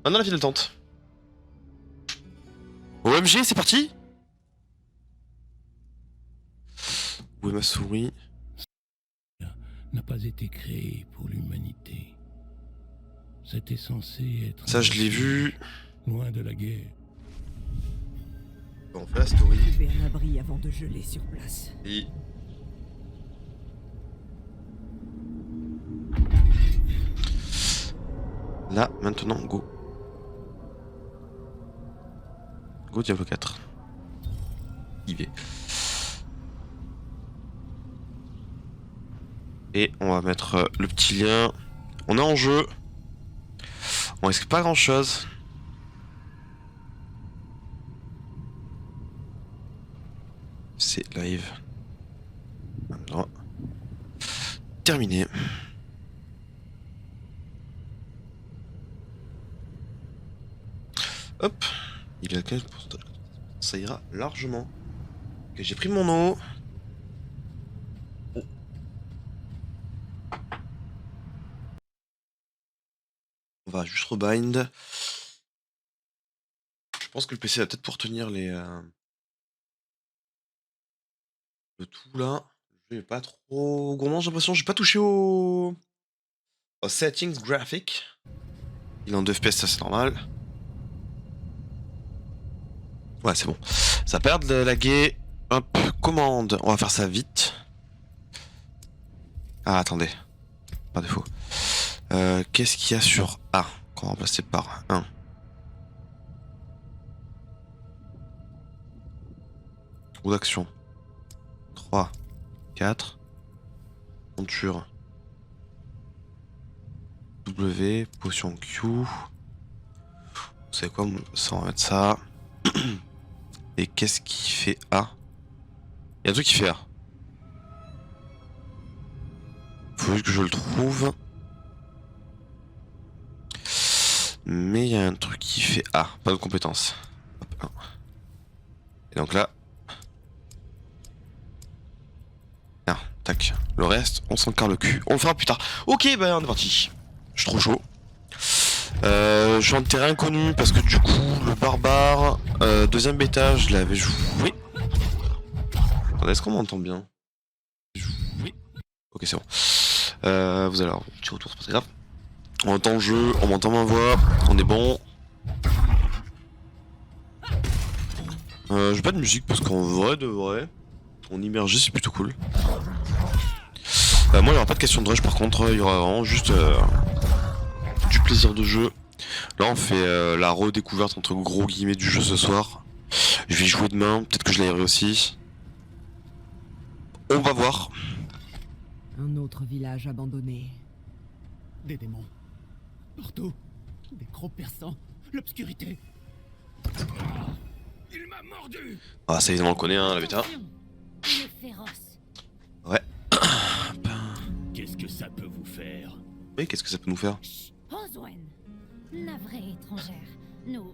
Maintenant la file d'attente. OMG, c'est parti. Où est ma souris? N'a pas été créé pour l'humanité. C'était censé être... Ça, je l'ai vu. Loin de la guerre. On fait la story. Trouver un abri avant de geler sur place. Et... Là, maintenant, go. Go Diablo 4. IV. Et on va mettre le petit lien. On est en jeu. On risque pas grand chose. C'est live. Voilà. Terminé. Hop. Il est à 15%. Ça ira largement. Ok, j'ai pris mon eau. Oh. On va juste rebind. Je pense que le PC va peut-être pour tenir les... le tout là. Je vais pas trop gourmand, j'ai l'impression. J'ai pas touché au settings graphiques. Il est en 2 FPS, ça c'est normal. Ouais, c'est bon. Ça perd de laguer. Hop, commande. On va faire ça vite. Ah, attendez. Par défaut. Qu'est-ce qu'il y a sur A qu'on va remplacer par 1? Ou d'action. 3, 4. Monture. W, potion Q. Vous savez quoi? Ça, on va mettre ça. Et qu'est-ce qui fait A? Il y a un truc qui fait A. Faut juste que je le trouve. Mais il y a un truc qui fait A. Pas de compétence. Hop, 1. Et donc là. Ah, tac. Le reste, on s'en carre le cul. On le fera plus tard. Ok, bah on est parti. Je suis trop chaud. Je suis en terrain inconnu parce que du coup, le barbare, deuxième bêta, je l'avais joué. Attendez, est-ce qu'on m'entend bien? Oui. Ok, c'est bon. Vous allez avoir un petit retour, c'est pas très grave. On entend le jeu, on m'entend ma voix, on est bon. J'ai pas de musique parce qu'en vrai de vrai, on immergé, c'est plutôt cool. Moi, il y aura pas de question de rush par contre, il y aura vraiment juste du plaisir de jeu. Là, on fait la redécouverte entre gros guillemets du jeu ce soir. Je vais y jouer demain, peut-être que je l'aillerai aussi. On va voir. Un autre village abandonné. Des démons. Partout. Des gros perçants. L'obscurité. Il m'a mordu. Ah, ça y est, on le connaît, hein, la bêta. Il est féroce. Ouais. Qu'est-ce que ça peut vous faire? Oui, qu'est-ce que ça peut nous faire? Chut, Oswen. Navrée étrangère. Nous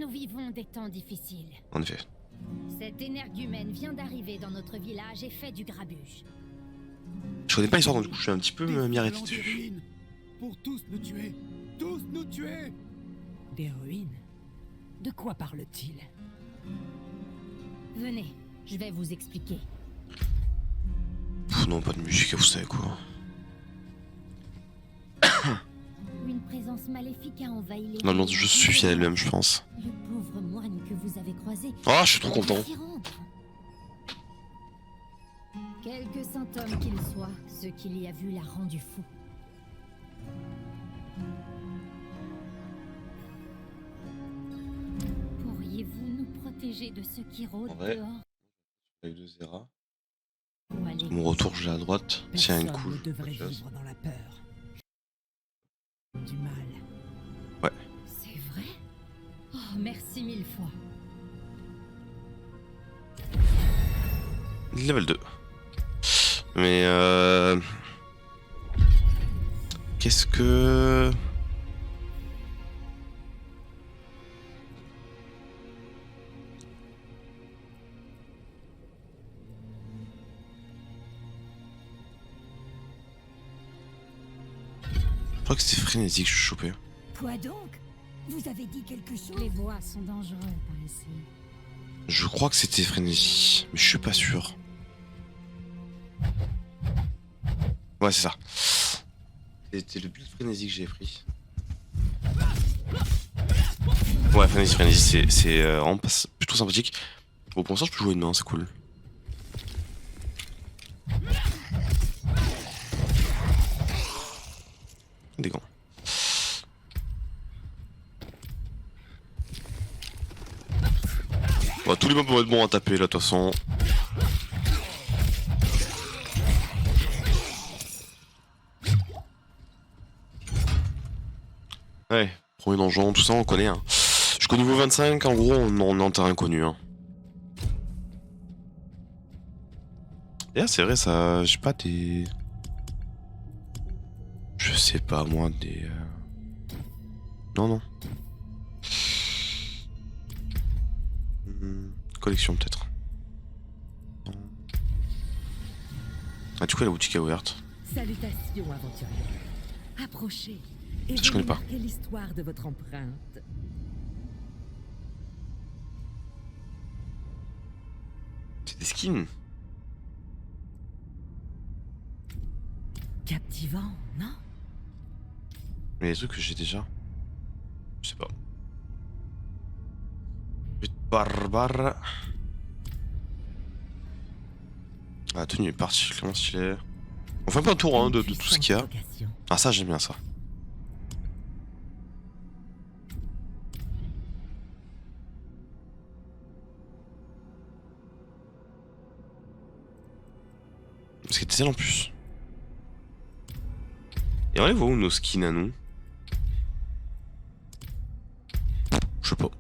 vivons des temps difficiles. En effet. Cet énergumène vient d'arriver dans notre village et fait du grabuge. Je connais pas l'histoire, donc du coup, je suis un petit peu m'y arrêter Des dessus. ruines. Pour tous nous tuer. Tous nous tuer. Des ruines? De quoi parle-t-il? Venez, je vais vous expliquer. Pff, non, pas de musique, vous savez quoi. Une présence maléfique a envahi les... Non, non, je suffit à elle-même, je pense. Le pauvre moine que vous avez croisé... Ah, je suis trop content. Quelque saint homme qu'il soit, ce qu'il y a vu l'a rendu fou. Pourriez-vous nous protéger de ce qui rôde En vrai. dehors? Avec 2 Zera. Ou aller- Mon retour, je l'ai à droite. Tiens, une Personne cool. ne devrait vivre dans la peur. Du mal. Ouais. C'est vrai? Oh, merci 1000 fois. Level 2. Mais qu'est-ce que... Je crois que c'était frénétique que je chopais. Quoi donc? Vous avez dit quelque chose? Les bois sont dangereux par ici. Je crois que c'était frénésie, mais je suis pas sûr. Ouais, c'est ça. C'était le build frénésie que j'ai pris. Ouais, frénésie, c'est vraiment plutôt sympathique. Bon, pour l'instant, je peux jouer une main, c'est cool. Des gants. Bon, tous les mobs vont être bons à taper là, de toute façon. Ouais, premier donjon, tout ça on connaît. Hein. Jusqu'au niveau 25, en gros, on est en terrain connu. Hein. Et là, c'est vrai, ça. J'ai pas des. Je sais pas, moi, des. Non, non. Collection, peut-être. Ah, du coup, la boutique est ouverte. Salutations, aventuriers. Approchez et Je connais pas. remarquez l'histoire de votre empreinte. C'est des skins. Captivant, non? Mais les trucs que j'ai déjà. Je sais pas. Barbare. Ah, la tenue est particulièrement stylée. On fait un peu un tour hein, de tout ce qu'il y a. Vocation. Ah, ça, j'aime bien ça. Parce qu'il était en plus. Et on les voit où nos skins à nous? Je sais pas.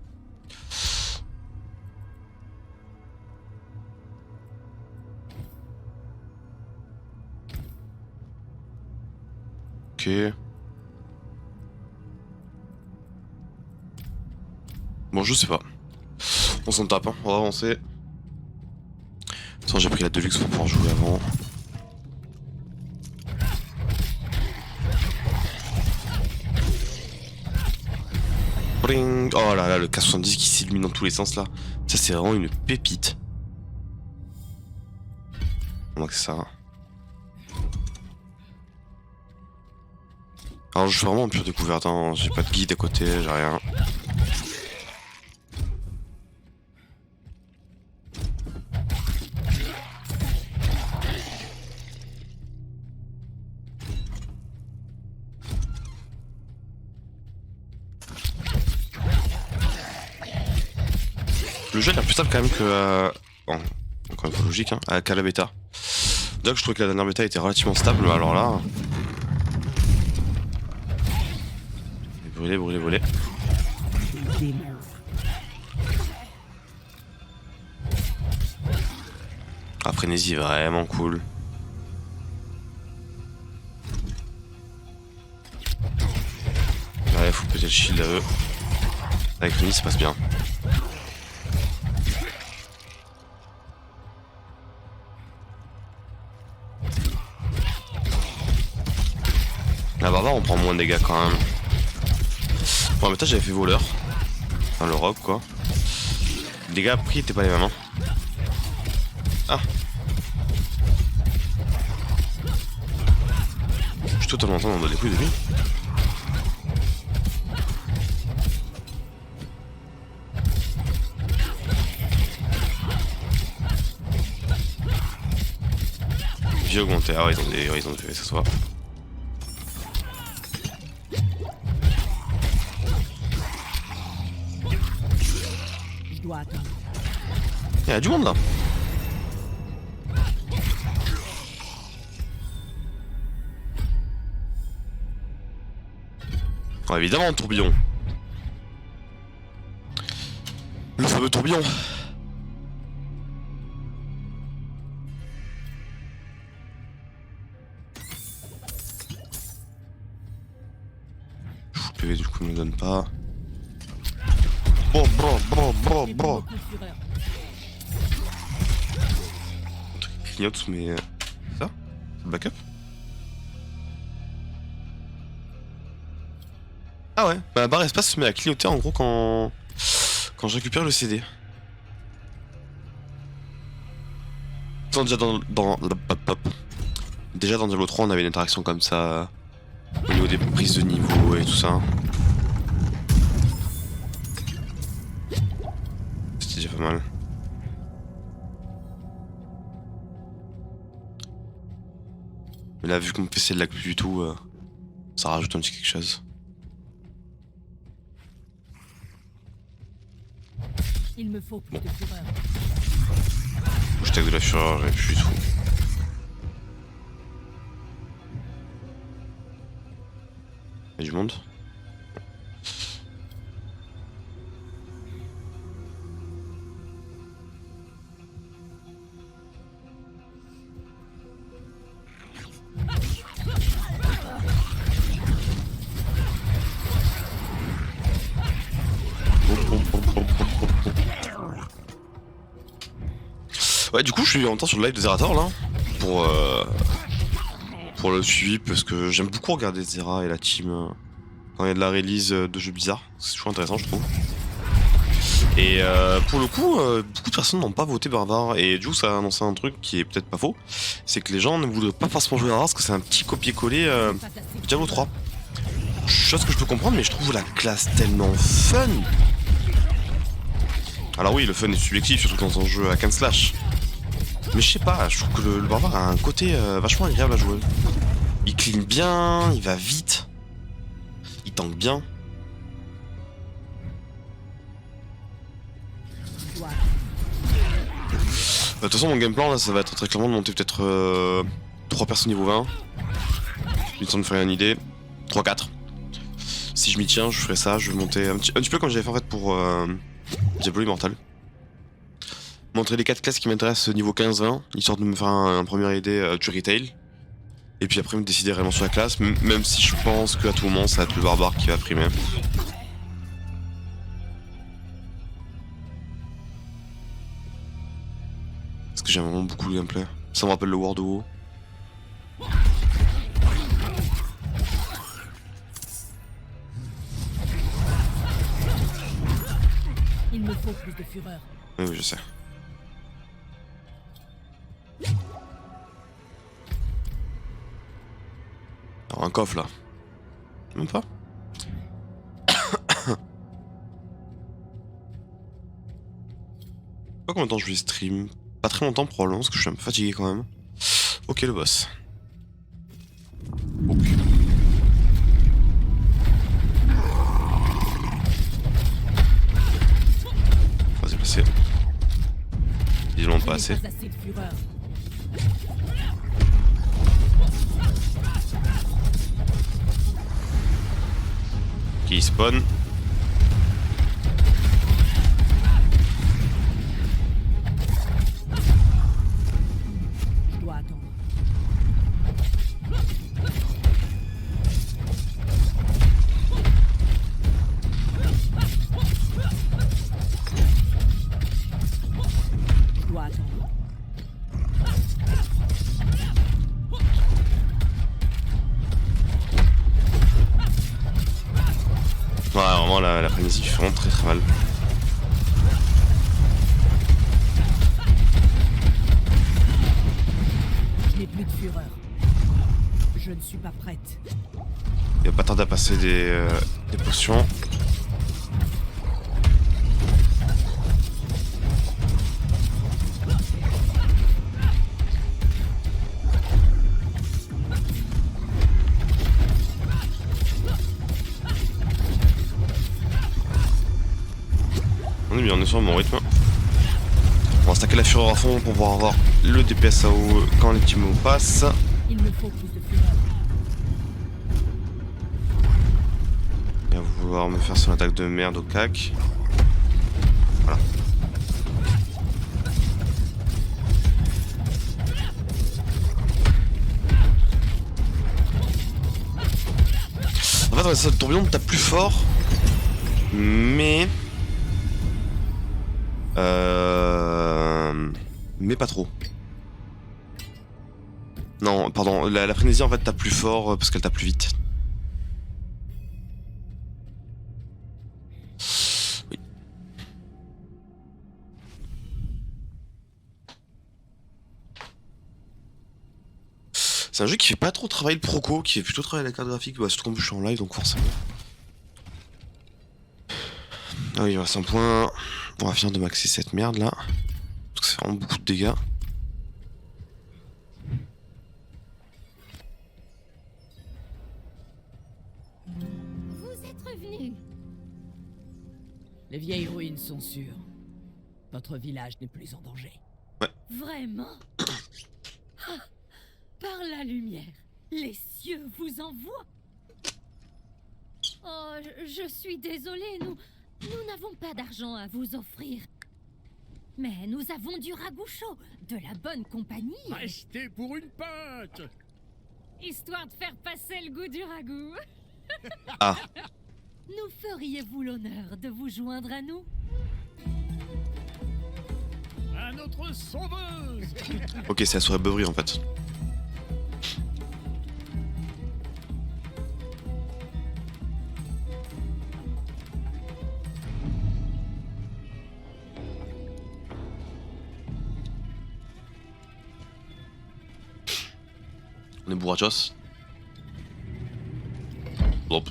Ok. Bon, je sais pas. On s'en tape, hein. On va avancer. Attends, j'ai pris la Deluxe pour pouvoir jouer avant. Bring. Oh là là, le K70 qui s'illumine dans tous les sens là. Ça, c'est vraiment une pépite. Donc, c'est ça. Alors, je suis vraiment en pure découverte, hein. J'ai pas de guide à côté, j'ai rien. Le jeu a l'air plus stable quand même que. Bon, encore une fois logique, hein, qu'à la bêta. Donc je trouvais que la dernière bêta était relativement stable, mais alors là. Brûler, brûler, brûler. Démon. Ah, frénésie est vraiment cool. Ouais, faut péter le shield à eux. Avec frénésie, ça passe bien. La barbare, on prend moins de dégâts quand même. Bon, mais j'avais fait voleur. Enfin, le rogue, quoi. Les dégâts pris étaient pas les mêmes. Hein. Ah. Je suis totalement en train d'en donner plus de lui. J'ai augmenté. Ah ouais, ils ont des ça se voit. Je dois attendre. Il y a du monde là. Ah, évidemment, tourbillon. Le fameux tourbillon. PV du coup il me donne pas. Bon. Les bons procureurs. Un truc qui clignote sous mes. Ça? C'est le backup? Ah ouais, ma barre espace se met à clignoter en gros quand je récupère le CD. Attends, déjà dans Diablo 3 on avait une interaction comme ça au niveau des prises de niveau et tout ça. C'était déjà pas mal. Mais là vu que mon PC lag plus du tout, ça rajoute un petit quelque chose. Il me faut plus de fureur. Je tag de la fureur, j'ai plus du tout. Y'a du monde? Ouais, du coup, je suis en même temps sur le live de Zerator là pour le suivi parce que j'aime beaucoup regarder Zera et la team quand il y a de la release de jeux bizarres. C'est toujours intéressant, je trouve. Et pour le coup, beaucoup de personnes n'ont pas voté Barbare et du coup, ça a annoncé un truc qui est peut-être pas faux, c'est que les gens ne voudraient pas forcément jouer Barbare parce que c'est un petit copier-coller Diablo 3. Chose que je peux comprendre, mais je trouve la classe tellement fun. Alors oui, le fun est subjectif, surtout dans un jeu hack and slash. Mais je sais pas, je trouve que le barbare a un côté vachement agréable à jouer. Il clean bien, il va vite, il tank bien. De toute façon, mon game plan là, ça va être très clairement de monter peut-être 3 persos niveau 20. Il me semble de faire une idée. 3-4. Si je m'y tiens, je ferai ça, je vais monter un petit peu comme j'avais fait en fait pour Diablo Immortal. Montrer les 4 classes qui m'intéressent niveau 15-20, histoire de me faire un première idée du retail. Et puis après me décider réellement sur la classe, même si je pense qu'à tout moment ça va être le barbare qui va primer. Parce que j'aime vraiment beaucoup le gameplay. Ça me rappelle le World of WoW. Il me faut plus de fureur. Oui, je sais. Alors un coffre là. Même pas. Pas combien de temps je vais stream. Pas très longtemps probablement parce que je suis un peu fatigué quand même. Ok le boss. Ok. Vas-y passer. Ils l'ont pas assez. Pas assez de fureur. Qui spawn. Je dois attendre. Je dois attendre. Ouais, vraiment la frénésie fait vraiment très très mal. Je n'ai plus de fureur. Je ne suis pas prête. Il va pas tarder à passer des potions. On est bien, on est sur mon rythme. On va stacker la fureur à fond pour pouvoir avoir le DPS AO quand les petits mots passent. Il me faut plus de fureur. Il va vouloir me faire son attaque de merde au cac. Voilà. En fait, ouais, ça, le tourbillon tape plus fort. Mais pas trop. Non, pardon, la frénésie en fait tape plus fort parce qu'elle tape plus vite. C'est un jeu qui fait pas trop travailler le proco, qui fait plutôt travailler la carte graphique, bah, surtout comme je suis en live donc forcément. Ah oui, il reste un point. On va finir de maxer cette merde là. Parce que c'est vraiment beaucoup de dégâts. Vous êtes revenu. Les vieilles ruines sont sûres. Notre village n'est plus en danger. Vraiment? Ah, par la lumière, les cieux vous envoient. Oh, je suis désolée, nous n'avons pas d'argent à vous offrir. Mais nous avons du ragoût chaud, de la bonne compagnie. Restez pour une pinte. Histoire de faire passer le goût du ragoût. Ah. Nous feriez-vous l'honneur de vous joindre à nous? À notre sauveuse. Ok, c'est la soirée beuverie en fait. On est bourrachos. Hop.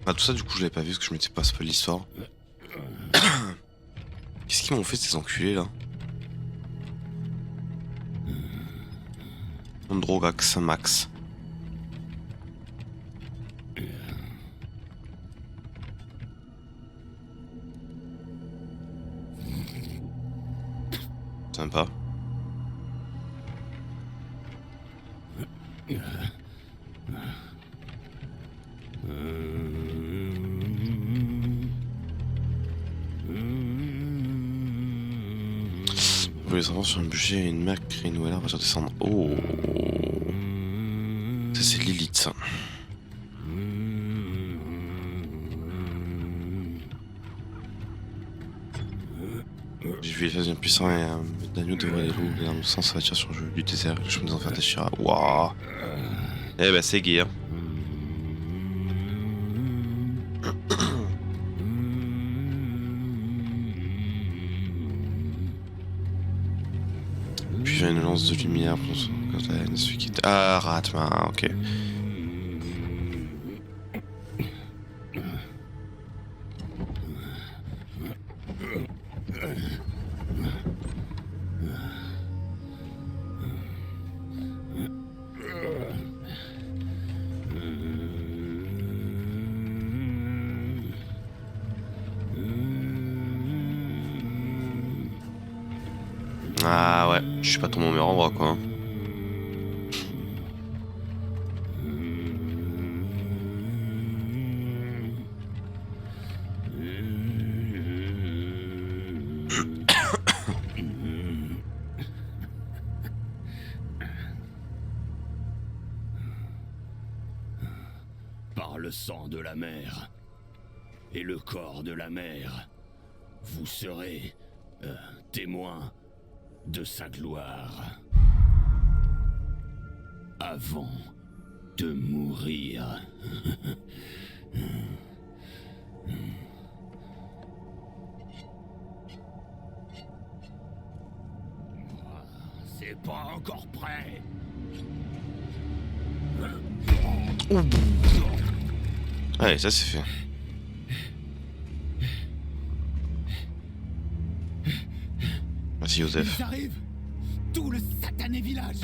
Ah, tout ça du coup je l'avais pas vu parce que je m'étais pas spoilé l'histoire. Qu'est-ce qu'ils m'ont fait ces enculés là? Androgax Max. Sympa. Vous voulez savoir sur un budget et une marque créer une nouvelle arme va descendre. Oh, ça c'est Lilith ça. J'ai vu les phases bien puissants et un d'agneau devrait les loups, et dans le sens ça va tirer sur le jeu du désert, je me dis en faire Tashira. Waouh. Eh bah c'est gay hein. Puis j'ai une lance de lumière pour quand la haine celui qui est... Ah Ratma, ok. Ah ouais, je suis pas tombé au meilleur endroit quoi. Hein. Par le sang de la mer et le corps de la mer, vous serez témoin de sa gloire. Avant de mourir. C'est pas encore prêt. Allez, ça c'est fait. Merci Joseph. Ils arrivent. Tout le satané village.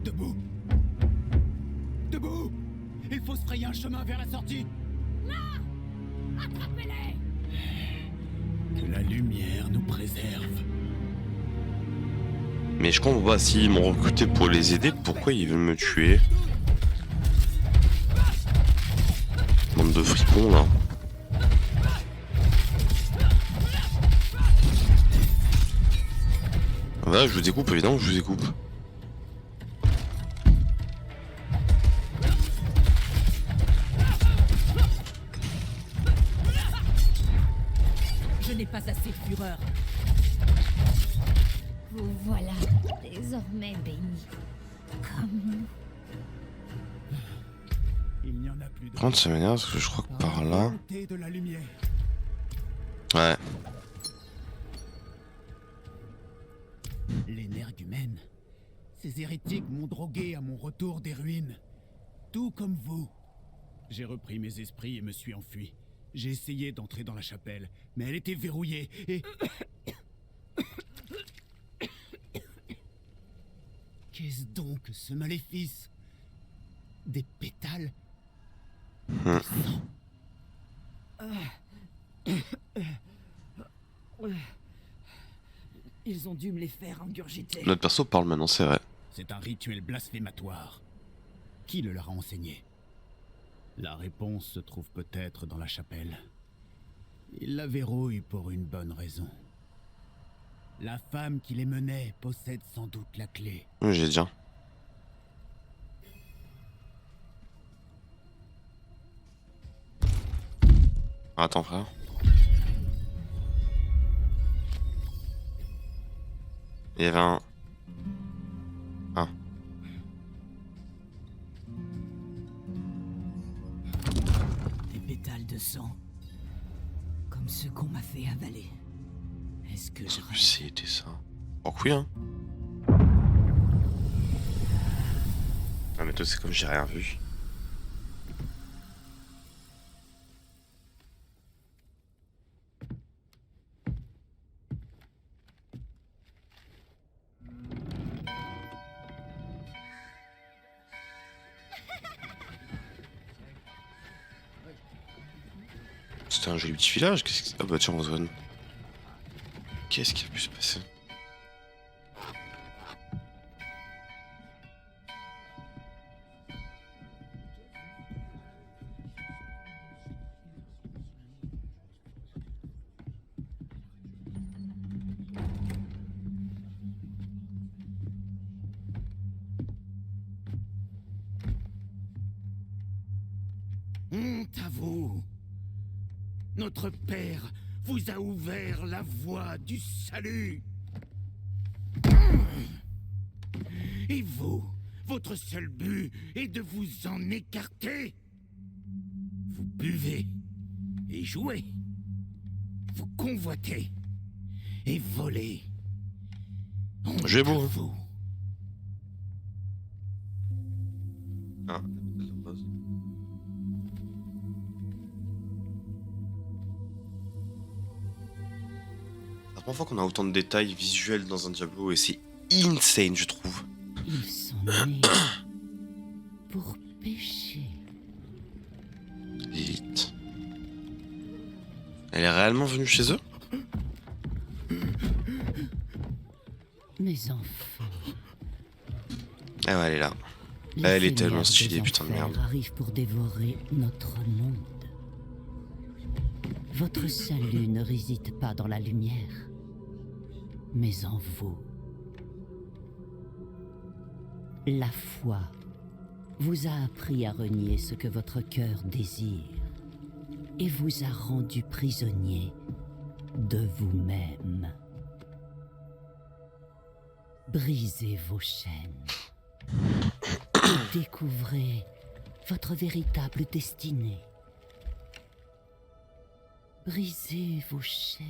Debout. Debout. Il faut se frayer un chemin vers la sortie. Attrapez-les! Que la lumière nous préserve. Mais je comprends pas, s'ils m'ont recruté pour les aider, pourquoi ils veulent me tuer? Bande de fripons là. Voilà, je vous découpe, évidemment, je vous découpe. Je n'ai pas assez de fureur. Vous voilà désormais bénis. Comment? Il n'y en a plus de... Prendre ça m'énerve parce que je crois que par là. Volonté de la lumière. Ouais. L'énergumène. Ces hérétiques m'ont drogué à mon retour des ruines. Tout comme vous. J'ai repris mes esprits et me suis enfui. J'ai essayé d'entrer dans la chapelle, mais elle était verrouillée et... Qu'est-ce donc que ce maléfice? Des pétales? De sang. Ils ont dû me les faire ingurgiter. Notre perso parle maintenant, c'est vrai. C'est un rituel blasphématoire. Qui le leur a enseigné? La réponse se trouve peut-être dans la chapelle. Ils la verrouillent pour une bonne raison. La femme qui les menait possède sans doute la clé. Oui, j'ai dit. Attends, frère. Il y avait un... Ah. Des pétales de sang. Comme ceux qu'on m'a fait avaler. Est-ce que je Est-ce que rêve? c'était ça? Oh que oui, hein. Ah mais toi c'est comme j'ai rien vu. C'était un joli petit village, qu'est-ce que... Ah bah tiens, Roswell. Qu'est-ce qui a pu se passer? Honte à vous! Notre Père vous a ouvert la voie du salut! Et vous, votre seul but est de vous en écarter! Vous buvez et jouez. Vous convoitez et volez. Honte J'ai beau, à hein. vous. Ah. La première fois qu'on a autant de détails visuels dans un Diablo et c'est insane je trouve. Ils sont nés pour pécher. Lilith. Elle est réellement venue chez eux? Mes enfants. Ah ouais elle est là. Les Elle est seigneurs tellement des stylée, putain de enfers merde. arrivent pour dévorer notre monde. Votre salut ne réside pas dans la lumière, mais en vous. La foi vous a appris à renier ce que votre cœur désire et vous a rendu prisonnier de vous-même. Brisez vos chaînes. Et découvrez votre véritable destinée. Brisez vos chaînes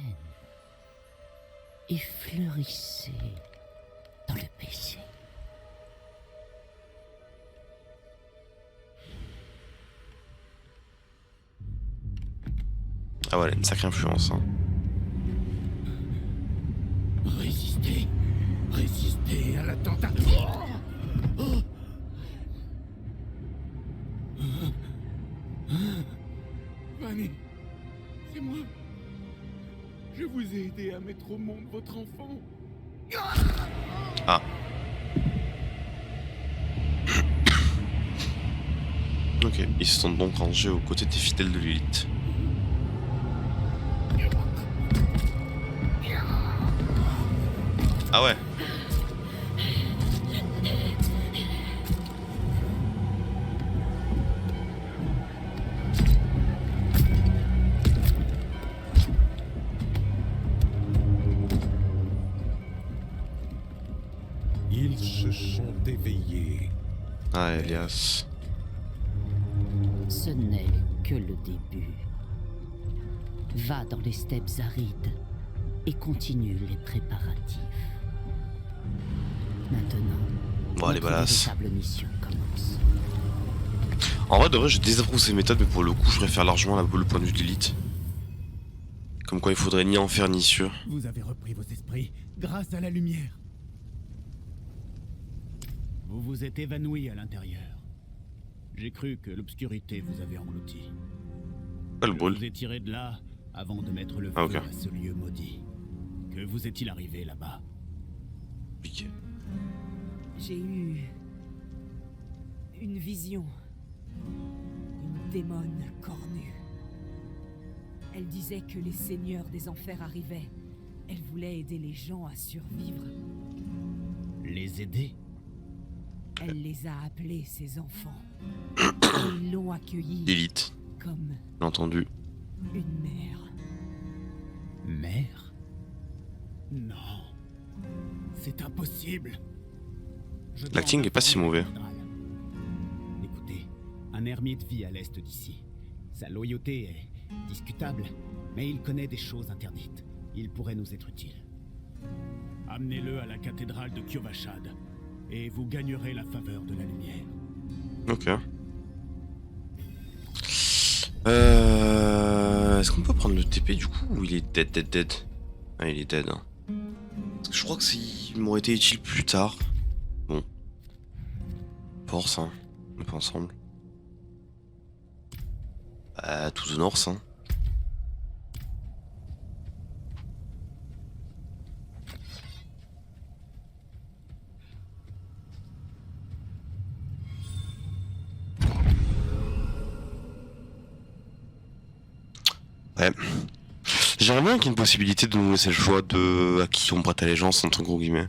et fleurissez dans le péché. Ah ouais elle a une sacrée influence hein. Résistez. Résistez à l'attentat. Fanny, c'est moi. Je vous ai aidé à mettre au monde votre enfant. Ah. Ok, ils se sont donc rangés aux côtés des fidèles de Lilith. Ah ouais. Ils se sont éveillés Ah, Elias. Ce n'est que le début. Va dans les steppes arides et continue les préparatifs. Maintenant, Bon, allez, notre balasse. véritable mission commence. En vrai, de vrai, je désapprouve ces méthodes, mais pour le coup, je préfère largement le point de vue de l'élite. Comme quoi, il faudrait ni en faire ni sûr. Vous avez repris vos esprits grâce à la lumière. Vous vous êtes évanoui à l'intérieur. J'ai cru que l'obscurité vous avait englouti. Pas le Je brûle. vous ai tiré de là avant de mettre le feu Ah, ok. à ce lieu maudit. Que vous est-il arrivé là-bas? Piqué. J'ai eu une vision. Une démone cornue. Elle disait que les seigneurs des enfers arrivaient. Elle voulait aider les gens à survivre. Les aider? Elle les a appelés ses enfants. Et ils l'ont accueillie L'élite, comme bien entendu. une mère. Mère? Non. C'est impossible. Je dois L'acting en est pas si informer la mauvais. cathédrale. Écoutez, un ermite vit à l'est d'ici. Sa loyauté est discutable, mais il connaît des choses interdites. Il pourrait nous être utile. Amenez-le à la cathédrale de Kyovashad, et vous gagnerez la faveur de la lumière. Ok. Est-ce qu'on peut prendre le TP du coup ou il est dead? Ah, il est dead. Hein. Parce que je crois que il m'aurait été utile plus tard. Bon. Force, hein. On est pas ensemble. Bah, tout the north, hein. Ouais. J'aimerais bien qu'il y ait une possibilité de nous laisser le choix de à qui on prête allégeance entre gros guillemets.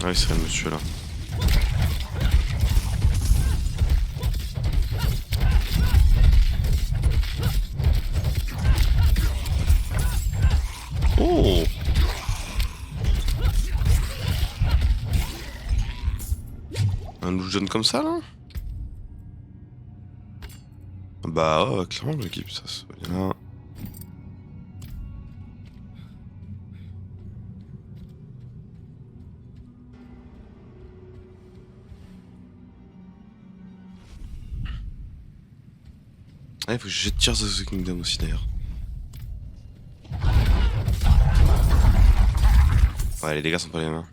Ouais, c'est le monsieur là. Oh! Un loup jeune comme ça là? Bah ouais, clairement l'équipe ça se bien. Ah, il faut que je jette Tears of the Kingdom aussi d'ailleurs. Ouais, les dégâts sont pas les mêmes.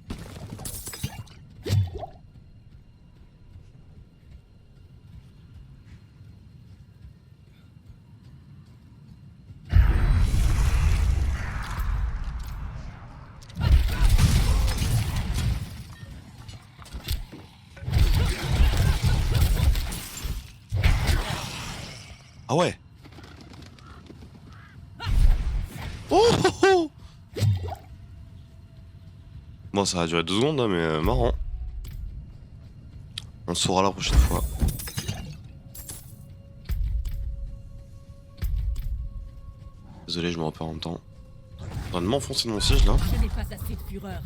Ah ouais. Oh, oh, oh. Bon, ça a duré 2 secondes, hein, mais marrant. On saura la prochaine fois. Désolé, je me repère en même temps. Je dois m'enfoncer dans mon siège là. Je n'ai pas assez de fureur.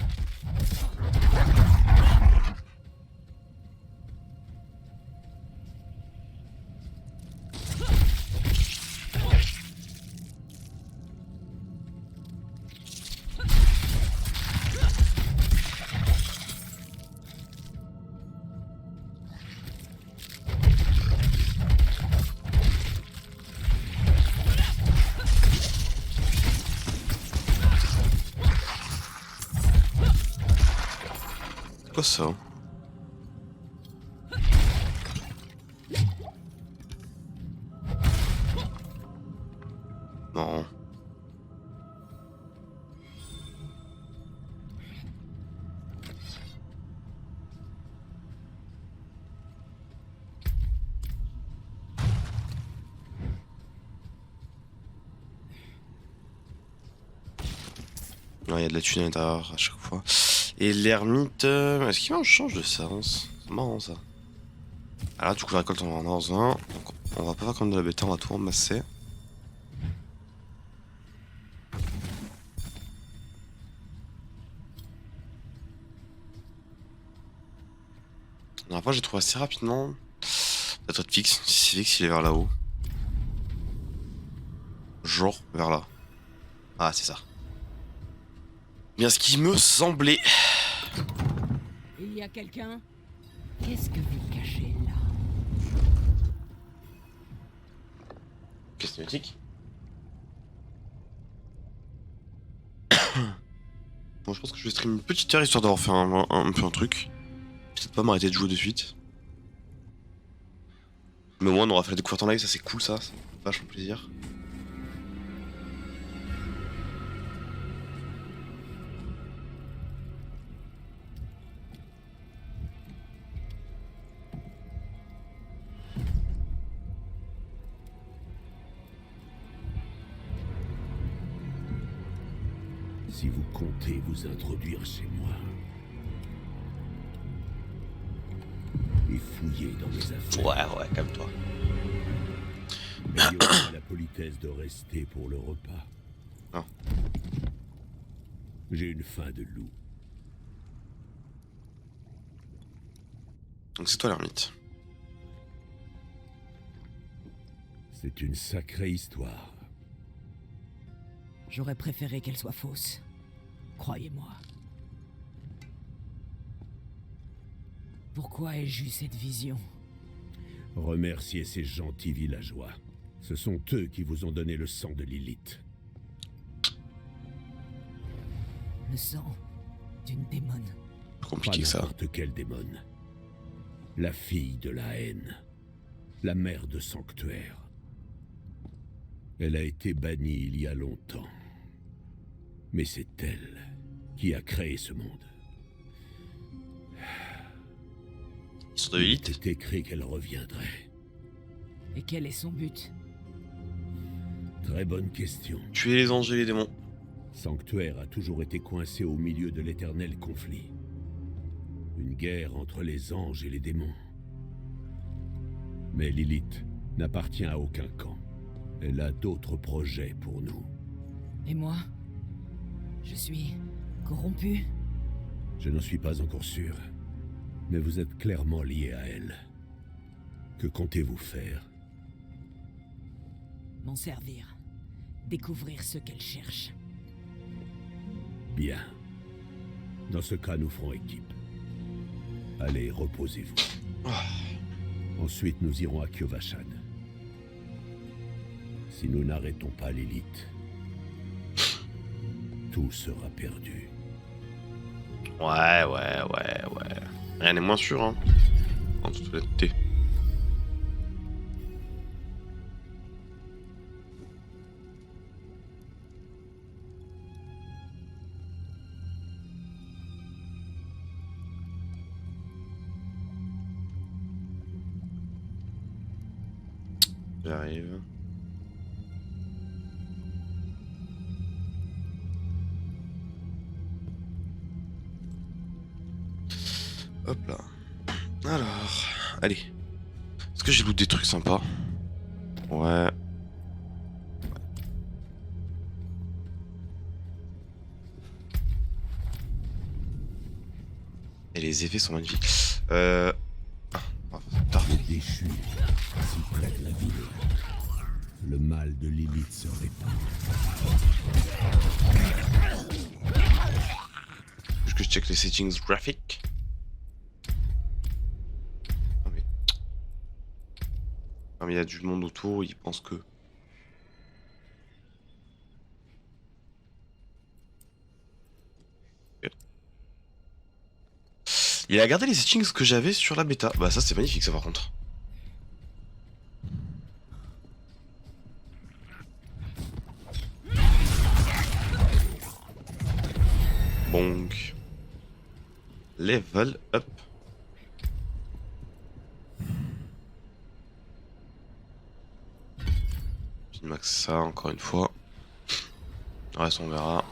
C'est quoi ça? Non. Ouais, il y a de la thune à l'intérieur à chaque fois. Et l'ermite, est-ce qu'il change de sens? C'est marrant ça. Ah là, du coup, la récolte en dans un. Donc On va pas faire comme de la bêta, on va tout ramasser. La dernière fois j'ai trouvé assez rapidement. Peut-être être fixe, si c'est fixe il est vers là-haut. Genre vers là. Ah c'est ça. Bien ce qui me semblait. Il y a quelqu'un? Qu'est-ce que vous cachez là? Questionnatique. Bon je pense que je vais stream une petite heure histoire d'avoir fait un peu un truc. Peut-être pas m'arrêter de jouer de suite. Mais au moins on aura fait la découverte en live, ça c'est cool ça fait vachement plaisir. Si vous comptez vous introduire chez moi et fouiller dans mes affaires, Ouais, calme-toi. ayez la politesse de rester pour le repas. Ah. J'ai une faim de loup. Donc c'est toi l'ermite. C'est une sacrée histoire. J'aurais préféré qu'elle soit fausse. Croyez-moi. Pourquoi ai-je eu cette vision? Remerciez ces gentils villageois. Ce sont eux qui vous ont donné le sang de Lilith. Le sang d'une démone. Plus Pas compliqué que ça. n'importe quelle démone. La fille de la haine. La mère de Sanctuaire. Elle a été bannie il y a longtemps. Mais c'est elle qui a créé ce monde. Sur de Il Lilith. était écrit qu'elle reviendrait. Et quel est son but? Très bonne question. Tuer les anges et les démons. Sanctuaire a toujours été coincé au milieu de l'éternel conflit. Une guerre entre les anges et les démons. Mais Lilith n'appartient à aucun camp. Elle a d'autres projets pour nous. Et moi? Je suis corrompu? Je n'en suis pas encore sûr. Mais vous êtes clairement lié à elle. Que comptez-vous faire? M'en servir. Découvrir ce qu'elle cherche. Bien. Dans ce cas, nous ferons équipe. Allez, reposez-vous. Ensuite, nous irons à Kyovashad. Si nous n'arrêtons pas Lilith, tout sera perdu. Ouais. Rien n'est moins sûr, hein. En toute honnêteté. J'arrive. Hop là. Alors, allez. Est-ce que j'ai loot des trucs sympas? Ouais. Et les effets sont magnifiques. Les déchus, si près de la ville. Le mal de Lilith se répand. Juste que je check les settings graphiques. Ah mais il y a du monde autour, ils pensent que... Il a gardé les settings que j'avais sur la bêta. Bah ça c'est magnifique ça par contre. Bonk. Level up. Je max ça encore une fois. Le reste on verra.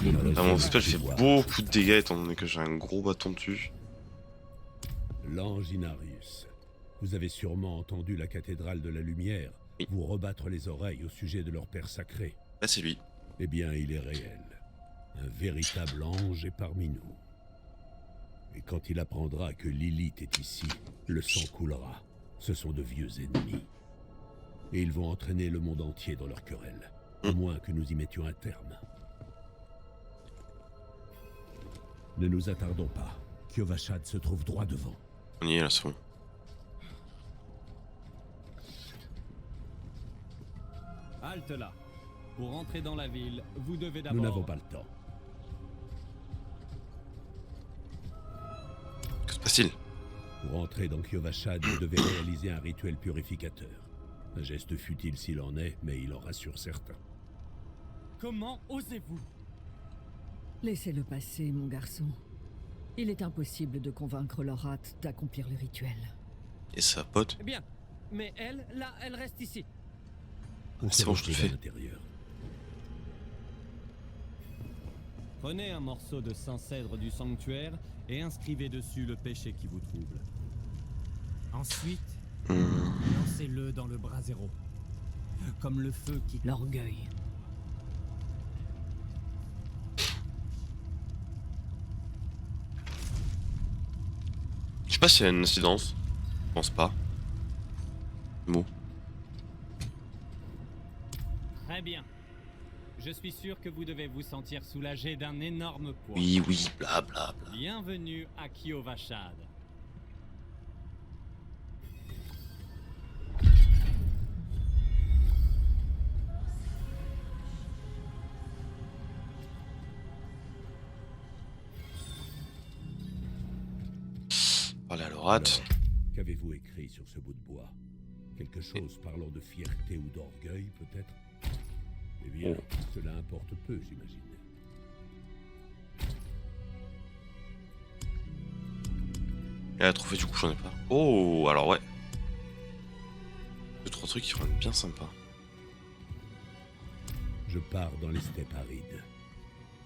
Il ne reste Ah, mon spell fait beaucoup de dégâts étant donné que j'ai un gros bâton dessus. L'ange Inarius. Vous avez sûrement entendu la cathédrale de la lumière Oui. vous rebattre les oreilles au sujet de leur père sacré. Là, c'est lui. Eh bien, il est réel. Un véritable ange est parmi nous. Et quand il apprendra que Lilith est ici, le sang coulera. Ce sont de vieux ennemis. Et ils vont entraîner le monde entier dans leur querelle. À moins que nous y mettions un terme. Ne nous attardons pas. Kyovashad se trouve droit devant. On y est là, c'est bon. Halte là. Pour entrer dans la ville, vous devez d'abord... Nous n'avons pas le temps. Que se passe-t-il? Pour entrer dans Kyovashad, vous devez réaliser un rituel purificateur. Un geste futile s'il en est, mais il en rassure certains. Comment osez-vous? Laissez-le passer, mon garçon. Il est impossible de convaincre leur hâte d'accomplir le rituel. Et sa pote? Eh bien, mais elle, là, elle reste ici. On c'est se bon, je te retrouve à fais. l'intérieur. Prenez un morceau de Saint-Cèdre du sanctuaire et inscrivez dessus le péché qui vous trouble. Ensuite, lancez-le dans le brasero. Comme le feu qui... L'orgueil. Je sais pas s'il y a une incidence. Je pense pas. Mot. Très bien. Je suis sûr que vous devez vous sentir soulagé d'un énorme poids. Oui, oui, bla bla bla. Bienvenue à Kyovashad. Parler à l'orate. Alors, qu'avez-vous écrit sur ce bout de bois? Quelque chose parlant de fierté ou d'orgueil, peut-être? Eh bien, cela importe peu, j'imagine. Et la trophée, du coup, j'en ai pas. Oh, alors ouais. Deux, trois trucs qui rendent bien sympa. Je pars dans les steppes arides.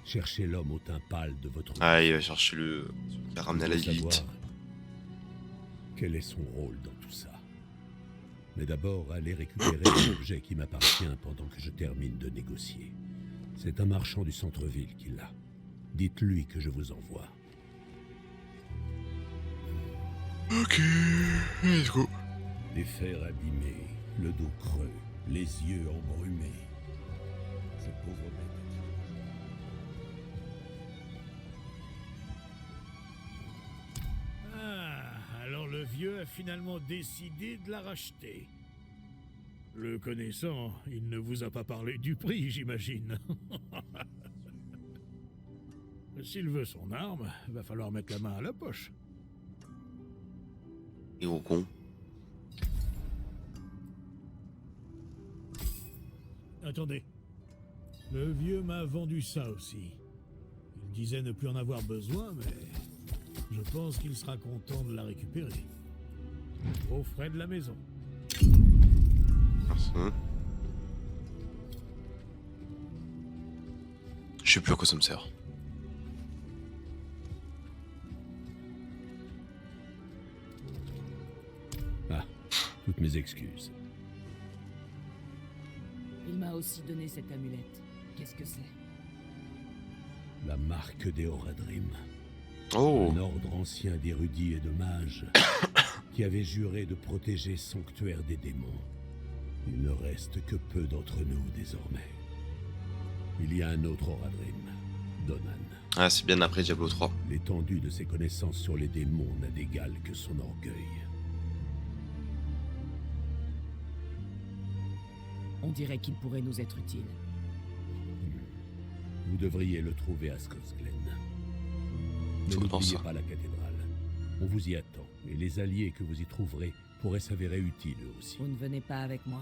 Cherchez l'homme au teint pâle de votre... Ah, il va chercher le. Il va ramener à la Savoir Lilith. quel est son rôle dans tout ça. Mais d'abord, allez récupérer l'objet qui m'appartient pendant que je termine de négocier. C'est un marchand du centre-ville qui l'a. Dites-lui que je vous envoie. Ok, let's go. Les fers abîmés, le dos creux, les yeux embrumés. Cette pauvre bête. Ah, alors le vieux a finalement décidé de la racheter. Le connaissant, il ne vous a pas parlé du prix, j'imagine. S'il veut son arme, va falloir mettre la main à la poche. Et au con. Attendez. Le vieux m'a vendu ça aussi. Il disait ne plus en avoir besoin, mais je pense qu'il sera content de la récupérer. Aux frais de la maison. Merci. Je sais plus à quoi ça me sert. Ah, toutes mes excuses. Il m'a aussi donné cette amulette. Qu'est-ce que c'est? La marque des Horadrim. Oh, Un ordre ancien d'érudits et de mages qui avait juré de protéger Sanctuaire des démons. Il ne reste que peu d'entre nous désormais. Il y a un autre Horadrim, Donan. ah, c'est bien après Diablo 3. L'étendue de ses connaissances sur les démons n'a d'égal que son orgueil. On dirait qu'il pourrait nous être utile. Vous devriez le trouver à Skosglen. Ne Je pense n'oubliez ça. pas la cathédrale. On vous y attend, et les alliés que vous y trouverez pourraient s'avérer utiles eux aussi. Vous ne venez pas avec moi?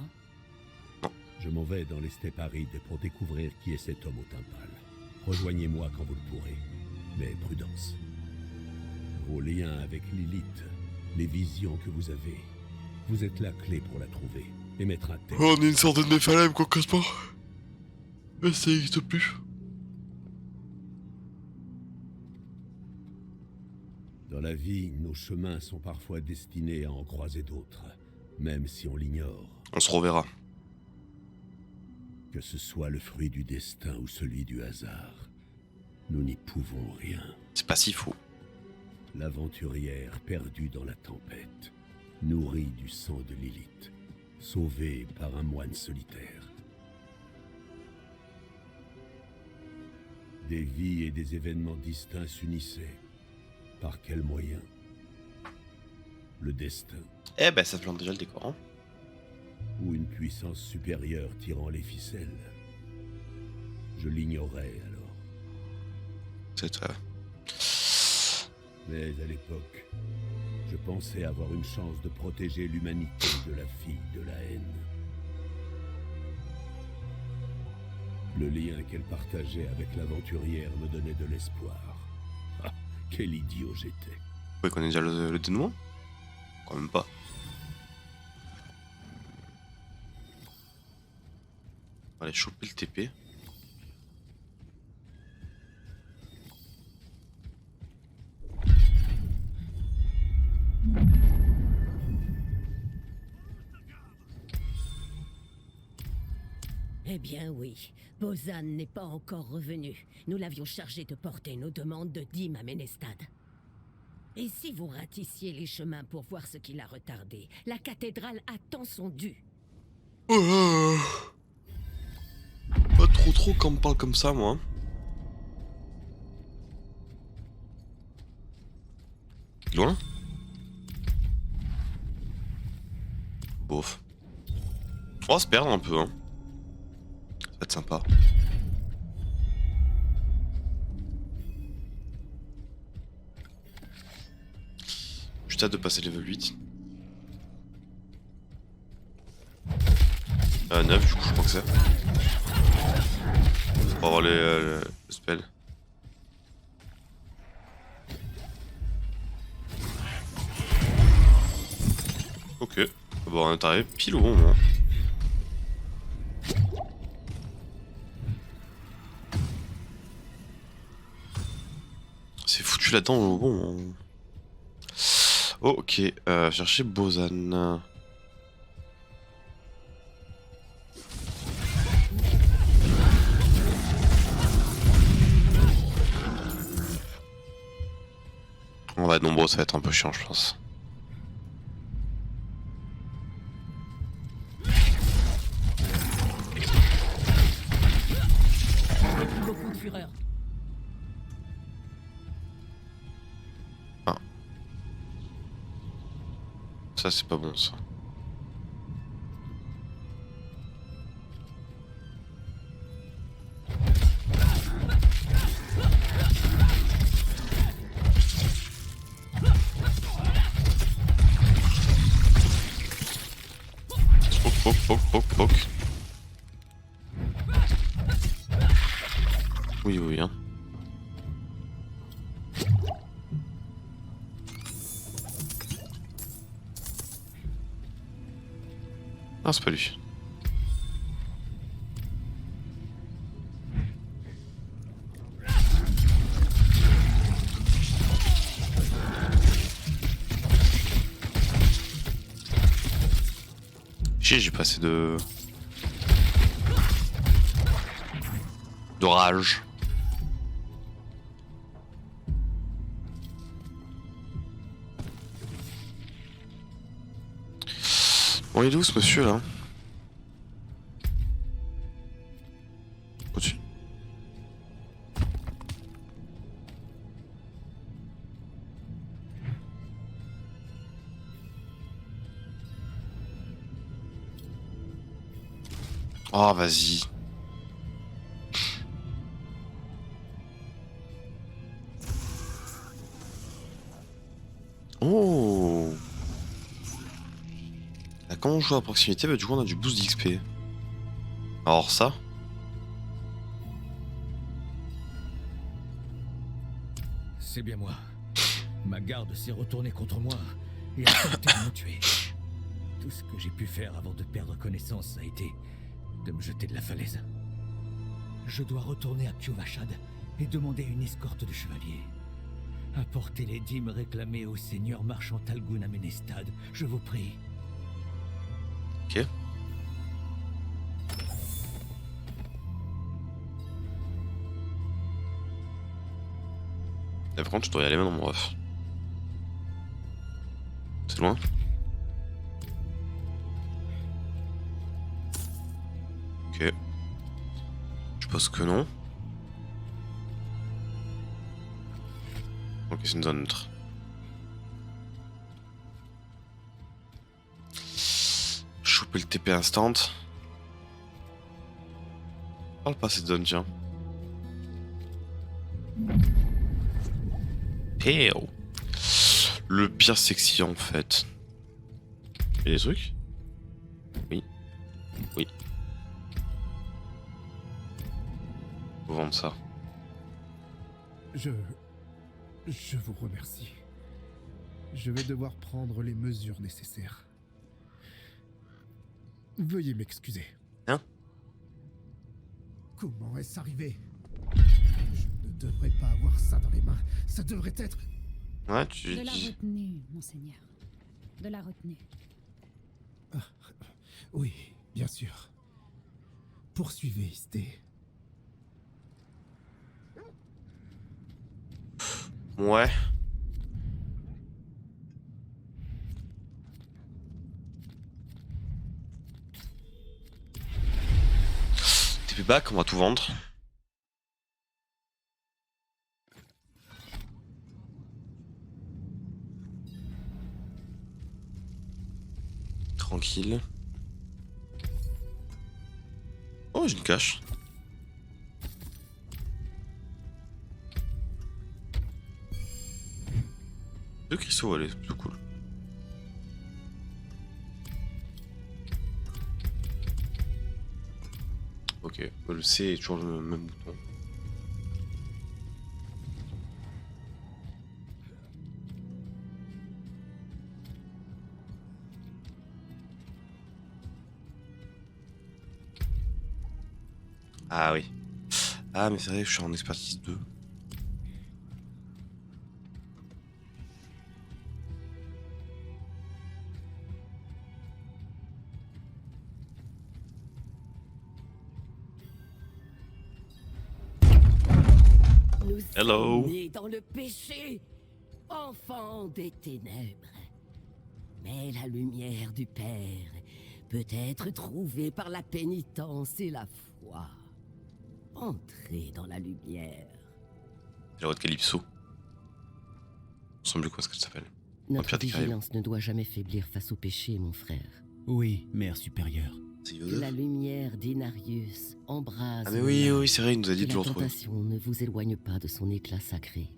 Je m'en vais dans les steppes arides pour découvrir qui est cet homme au teint pâle. Rejoignez-moi quand vous le pourrez, mais prudence. Vos liens avec Lilith, les visions que vous êtes la clé pour la trouver et mettre un terme. Oh, on est une sorte de Néphalem, quoi, casse pas. Mais ça n'existe plus. Dans la vie, nos chemins sont parfois destinés à en croiser d'autres, même si on l'ignore. On se reverra. Que ce soit le fruit du destin ou celui du hasard, nous n'y pouvons rien. C'est pas si faux. L'aventurière perdue dans la tempête, nourrie du sang de Lilith, sauvée par un moine solitaire. Des vies et des événements distincts s'unissaient. Par quel moyen? Le destin, Eh ben ça plante déjà le décor. Hein. ou une puissance supérieure tirant les ficelles? Je l'ignorais alors. C'est Mais à l'époque, je pensais avoir une chance de protéger l'humanité de la fille de la haine. Le lien qu'elle partageait avec l'aventurière me donnait de l'espoir. Ah, quel idiot j'étais. Vous pouvez connaître déjà le dénouement? Quand même pas. Allez, choper le TP. Eh bien oui, Bozan n'est pas encore revenu. Nous l'avions chargé de porter nos demandes de dîmes à Ménestad. Et si vous ratissiez les chemins pour voir ce qui l'a retardé? La cathédrale attend son dû. Pas trop quand on me parle comme ça, moi. Loin. Bof. On va se perdre un peu, hein. Ça va être sympa. Juste hâte de passer level 8. 9 du coup je crois que c'est. Pour avoir les spells. Ok. Bon on est arrivé pile au bon moment. C'est foutu là-dedans au bon moment. Oh, ok, chercher Bozan. On va être nombreux, ça va être un peu chiant, je pense. Beaucoup de fureur. Ça c'est pas bon ça. Poc. Oui, hein. Ah, c'est pas lui. J'ai pas assez de rage. Bon, il est où ce monsieur là? Au-dessus. Oh, vas-y. Oh. Là, quand on joue à proximité, bah, du coup on a du boost d'XP. Alors ça. C'est bien moi. Ma garde s'est retournée contre moi et a tenté de me tuer. Tout ce que j'ai pu faire avant de perdre connaissance a été de me jeter de la falaise. Je dois retourner à Piovachad et demander une escorte de chevaliers. Apportez les dîmes réclamées au seigneur marchand Talgun Amenestad, je vous prie. Ok. Et par contre, je dois y aller maintenant, mon ref. C'est loin? Ok. Je pense que non. Ok, c'est une zone neutre. Choper le TP instant. Parle pas cette zone, tiens. Péo. Le pire sexy en fait. Y'a des trucs? Oui. Oui. Faut vendre ça. Je vous remercie. Je vais devoir prendre les mesures nécessaires. Veuillez m'excuser. Hein? Comment est-ce arrivé? Je ne devrais pas avoir ça dans les mains. Ça devrait être... Ouais, tu De la dis. retenue, monseigneur. De la retenue. Oui, bien sûr. Poursuivez, Isté. Ouais. TP back, on va tout vendre. Tranquille. Oh, j'ai une cache. Deux cristaux, allez, c'est plutôt cool. Ok, le C est toujours le même bouton. Ah oui. Ah mais c'est vrai, je suis en expertise 2. Nous Hello. sommes nés dans le péché, enfants des ténèbres. Mais la lumière du Père peut être trouvée par la pénitence et la foi. Entrez dans la lumière. La voix de Calypso. Il me semble quoi ce qu'elle s'appelle. Notre Pierre des Caraïbes. vigilance ne doit jamais faiblir face au péché, mon frère. Oui, mère supérieure. C'est Que Yoda. la lumière d'Inarius embrase. Ah mais vos oui, âmes. oui, c'est vrai, il nous a dit Que de le la retrouver. tentation ne vous éloigne pas de son éclat sacré.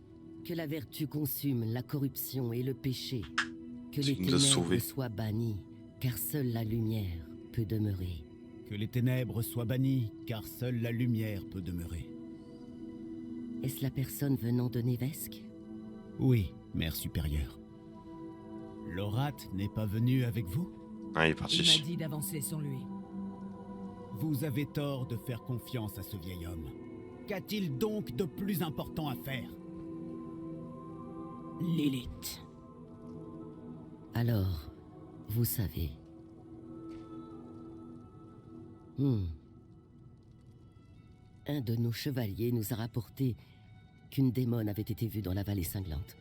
Que la vertu consume la corruption et le péché. Que C'est les qu'il nous a ténèbres sauvés. soient bannies, car seule la lumière peut demeurer. Que les ténèbres soient bannies, car seule la lumière peut demeurer. Est-ce la personne venant de Nevesque? Oui, mère supérieure. L'orate n'est pas venu avec vous? Ah, il est Il m'a parti. dit d'avancer sans lui. Vous avez tort de faire confiance à ce vieil homme. Qu'a-t-il donc de plus important à faire? Lilith. Alors, vous savez. Un de nos chevaliers nous a rapporté qu'une démone avait été vue dans la vallée cinglante.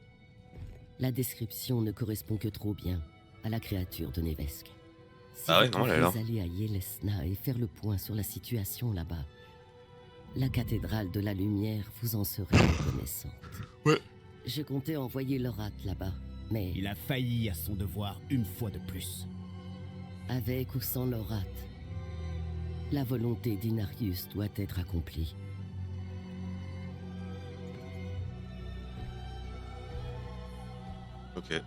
La description ne correspond que trop bien à la créature de Nevesque. Si Ah ouais, vous non, elle est là. pouviez aller à Yelesna et faire le point sur la situation là-bas, la cathédrale de la lumière vous en serait reconnaissante. Ouais. Je comptais envoyer l'orate là-bas, mais Il a failli à son devoir une fois de plus. avec ou sans l'orate, la volonté d'Inarius doit être accomplie. Ok.